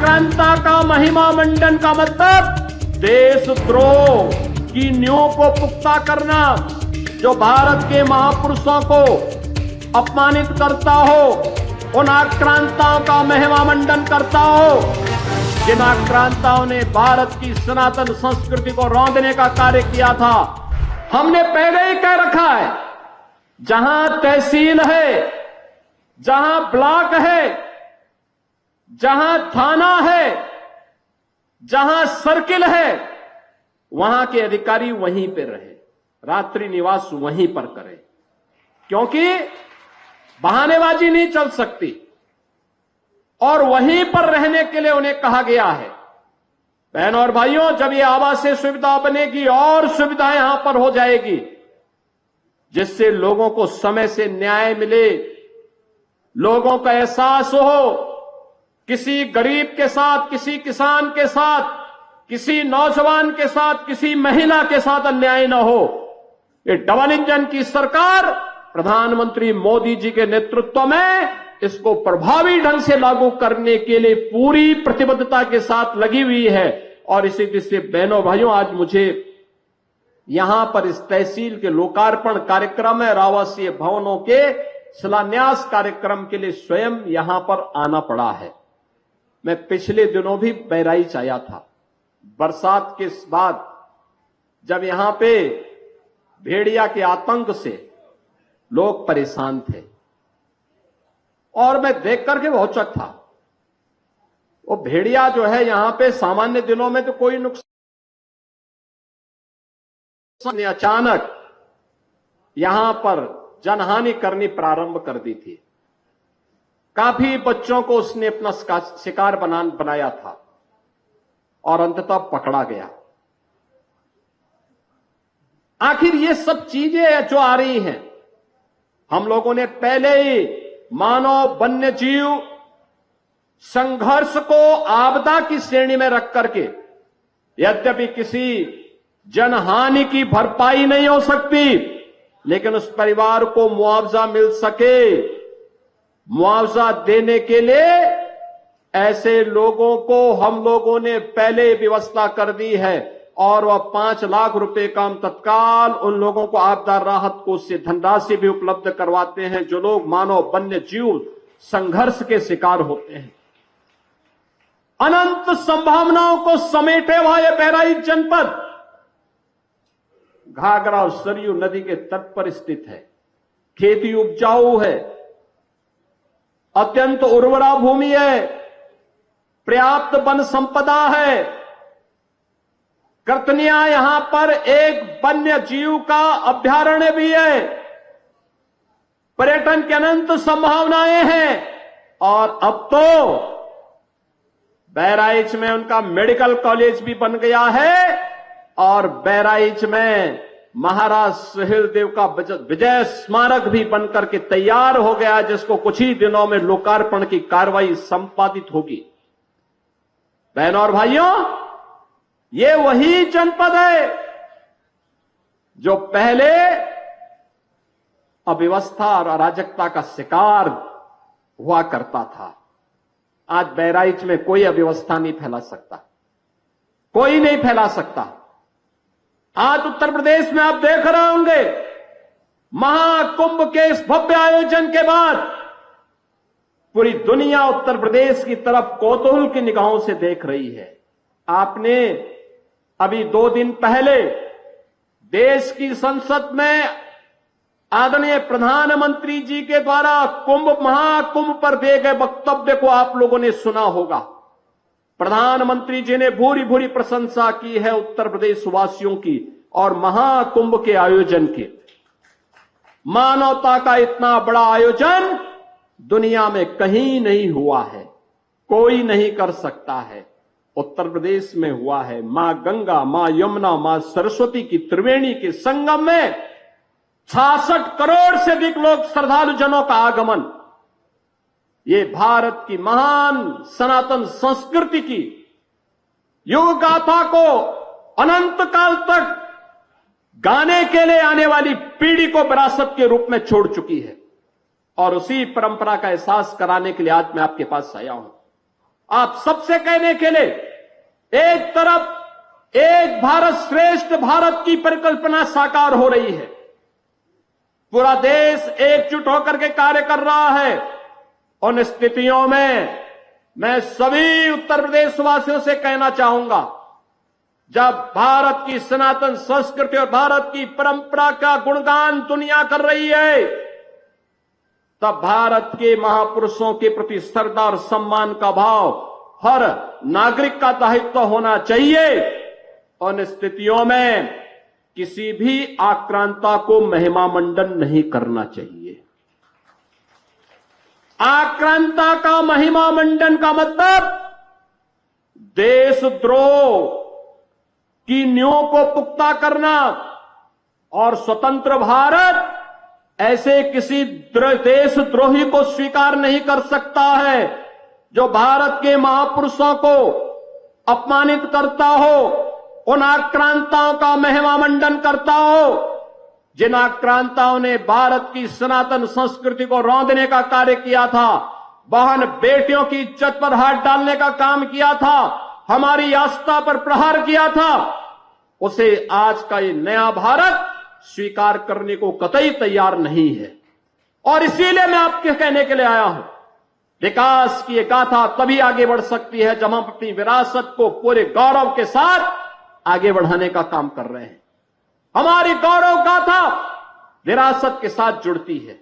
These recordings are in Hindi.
आक्रांता का महिमा मंडन का मतलब देशद्रोह की नींव को पुख्ता करना, जो भारत के महापुरुषों को अपमानित करता हो, उन आक्रांताओं का महिमा मंडन करता हो, जिन आक्रांताओं ने भारत की सनातन संस्कृति को रौंदने का कार्य किया था। हमने पहले ही कह रखा है, जहां तहसील है, जहां ब्लॉक है, जहां थाना है, जहां सर्किल है, वहां के अधिकारी वहीं पे रहे, रात्रि निवास वहीं पर करें, क्योंकि बहानेबाजी नहीं चल सकती और वहीं पर रहने के लिए उन्हें कहा गया है। बहनों और भाइयों, जब ये आवासीय सुविधा बनेगी और सुविधा यहां पर हो जाएगी, जिससे लोगों को समय से न्याय मिले, लोगों का एहसास हो, किसी गरीब के साथ, किसी किसान के साथ, किसी नौजवान के साथ, किसी महिला के साथ अन्याय न हो। ये डबल इंजन की सरकार प्रधानमंत्री मोदी जी के नेतृत्व में इसको प्रभावी ढंग से लागू करने के लिए पूरी प्रतिबद्धता के साथ लगी हुई है। और इसी तरह से बहनों भाइयों, आज मुझे यहां पर इस तहसील के लोकार्पण कार्यक्रम में आवासीय भवनों के शिलान्यास कार्यक्रम के लिए स्वयं यहां पर आना पड़ा है। मैं पिछले दिनों भी बहराइच आया था, बरसात के बाद, जब यहां पे भेड़िया के आतंक से लोग परेशान थे और मैं देख करके बहुत चौंका था। वो भेड़िया जो है यहां पे सामान्य दिनों में तो कोई नुकसान, अचानक यहां पर जनहानि करनी प्रारंभ कर दी थी। काफी बच्चों को उसने अपना शिकार बनाया था और अंततः पकड़ा गया। आखिर ये सब चीजें जो आ रही हैं, हम लोगों ने पहले ही मानव वन्य जीव संघर्ष को आपदा की श्रेणी में रख करके, यद्यपि किसी जनहानि की भरपाई नहीं हो सकती, लेकिन उस परिवार को मुआवजा मिल सके, मुआवजा देने के लिए ऐसे लोगों को हम लोगों ने पहले व्यवस्था कर दी है और वह 5 लाख रुपए का हम तत्काल उन लोगों को आपदा राहत कोष से धनराशि भी उपलब्ध करवाते हैं, जो लोग मानव वन्य जीव संघर्ष के शिकार होते हैं। अनंत संभावनाओं को समेटे हुआ यह बहराइच जनपद घाघरा और सरयू नदी के तट पर स्थित है। खेती उपजाऊ है, अत्यंत उर्वरा भूमि है, पर्याप्त वन संपदा है। कर्तनिया यहां पर एक वन्य जीव का अभ्यारण्य भी है, पर्यटन की अनंत संभावनाएं हैं और अब तो बहराइच में उनका मेडिकल कॉलेज भी बन गया है और बहराइच में महाराज सुहेलदेव का विजय स्मारक भी बनकर के तैयार हो गया, जिसको कुछ ही दिनों में लोकार्पण की कार्रवाई संपादित होगी। बहनों और भाइयों, ये वही जनपद है जो पहले अव्यवस्था और अराजकता का शिकार हुआ करता था। आज बहराइच में कोई अव्यवस्था नहीं फैला सकता, कोई नहीं फैला सकता। आज उत्तर प्रदेश में आप देख रहे होंगे, महाकुंभ के इस भव्य आयोजन के बाद पूरी दुनिया उत्तर प्रदेश की तरफ कौतूहल की निगाहों से देख रही है। आपने अभी 2 दिन पहले देश की संसद में आदरणीय प्रधानमंत्री जी के द्वारा महाकुंभ पर दिए गए वक्तव्य को आप लोगों ने सुना होगा। प्रधानमंत्री जी ने भूरी भूरी प्रशंसा की है उत्तर प्रदेश वासियों की और महाकुंभ के आयोजन की। मानवता का इतना बड़ा आयोजन दुनिया में कहीं नहीं हुआ है, कोई नहीं कर सकता है। उत्तर प्रदेश में हुआ है। मां गंगा, मां यमुना, मां सरस्वती की त्रिवेणी के संगम में 66 करोड़ से अधिक लोग श्रद्धालु जनों का आगमन। ये भारत की महान सनातन संस्कृति की युग गाथा को अनंत काल तक गाने के लिए आने वाली पीढ़ी को विरासत के रूप में छोड़ चुकी है और उसी परंपरा का एहसास कराने के लिए आज मैं आपके पास आया हूं। आप सबसे कहने के लिए एक तरफ एक भारत श्रेष्ठ भारत की परिकल्पना साकार हो रही है, पूरा देश एकजुट होकर के कार्य कर रहा है। उन स्थितियों में मैं सभी उत्तर प्रदेश वासियों से कहना चाहूंगा, जब भारत की सनातन संस्कृति और भारत की परंपरा का गुणगान दुनिया कर रही है, तब भारत के महापुरुषों के प्रति श्रद्धा और सम्मान का भाव हर नागरिक का दायित्व होना चाहिए। उन स्थितियों में किसी भी आक्रांता को महिमा मंडन नहीं करना चाहिए। आक्रांता का महिमा मंडन का मतलब देशद्रोह की नींव को पुख्ता करना, और स्वतंत्र भारत ऐसे किसी देशद्रोही को स्वीकार नहीं कर सकता है जो भारत के महापुरुषों को अपमानित करता हो, उन आक्रांताओं का महिमा मंडन करता हो, जिन आक्रांताओं ने भारत की सनातन संस्कृति को रौंदने का कार्य किया था, बहन बेटियों की इज्जत पर हाथ डालने का काम किया था, हमारी आस्था पर प्रहार किया था, उसे आज का ये नया भारत स्वीकार करने को कतई तैयार नहीं है। और इसीलिए मैं आपके कहने के लिए आया हूं, विकास की ये गाथा तभी आगे बढ़ सकती है जब हम अपनी विरासत को पूरे गौरव के साथ आगे बढ़ाने का काम कर रहे हैं। हमारी गौरव गाथा विरासत के साथ जुड़ती है,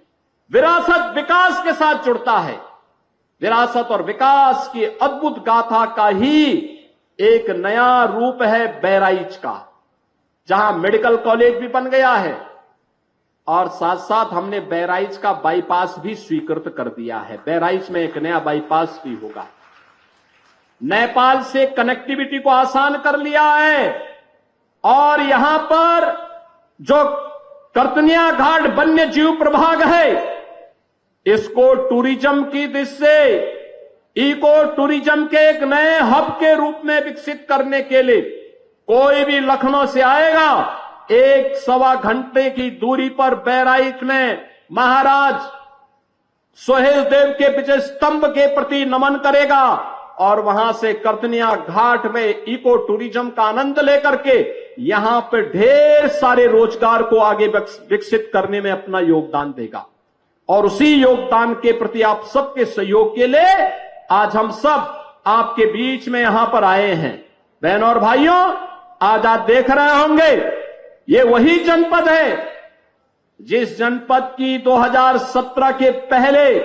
विरासत विकास के साथ जुड़ता है। विरासत और विकास की अद्भुत गाथा का ही एक नया रूप है बहराइच का, जहां मेडिकल कॉलेज भी बन गया है और साथ साथ हमने बहराइच का बाईपास भी स्वीकृत कर दिया है। बहराइच में एक नया बाईपास भी होगा। नेपाल से कनेक्टिविटी को आसान कर लिया है और यहां पर जो कर्तनिया घाट वन्य जीव प्रभाग है, इसको टूरिज्म की दृष्टि से इको टूरिज्म के एक नए हब के रूप में विकसित करने के लिए कोई भी लखनऊ से आएगा, 1-1.25 घंटे की दूरी पर बहराइच में महाराज सोहेल देव के विजय स्तंभ के प्रति नमन करेगा और वहां से कर्तनिया घाट में इको टूरिज्म का आनंद लेकर के यहां पे ढेर सारे रोजगार को आगे विकसित करने में अपना योगदान देगा। और उसी योगदान के प्रति आप सबके सहयोग के लिए आज हम सब आपके बीच में यहां पर आए हैं। बहनों और भाइयों, आज आप देख रहे होंगे ये वही जनपद है जिस जनपद की 2017 के पहले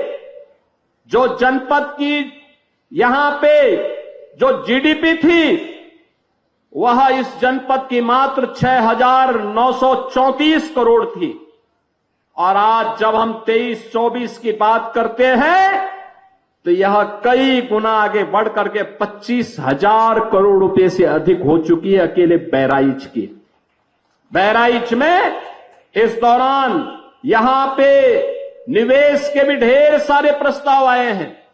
जो जनपद की यहां पे जो जीडीपी थी वह इस जनपद की मात्र 6,934 करोड़ थी। और आज जब हम 23-24 की बात करते हैं तो यह कई गुना आगे बढ़ करके 25,000 करोड़ रुपए से अधिक हो चुकी है अकेले बहराइच की। बहराइच में इस दौरान यहां पे निवेश के भी ढेर सारे प्रस्ताव आए हैं।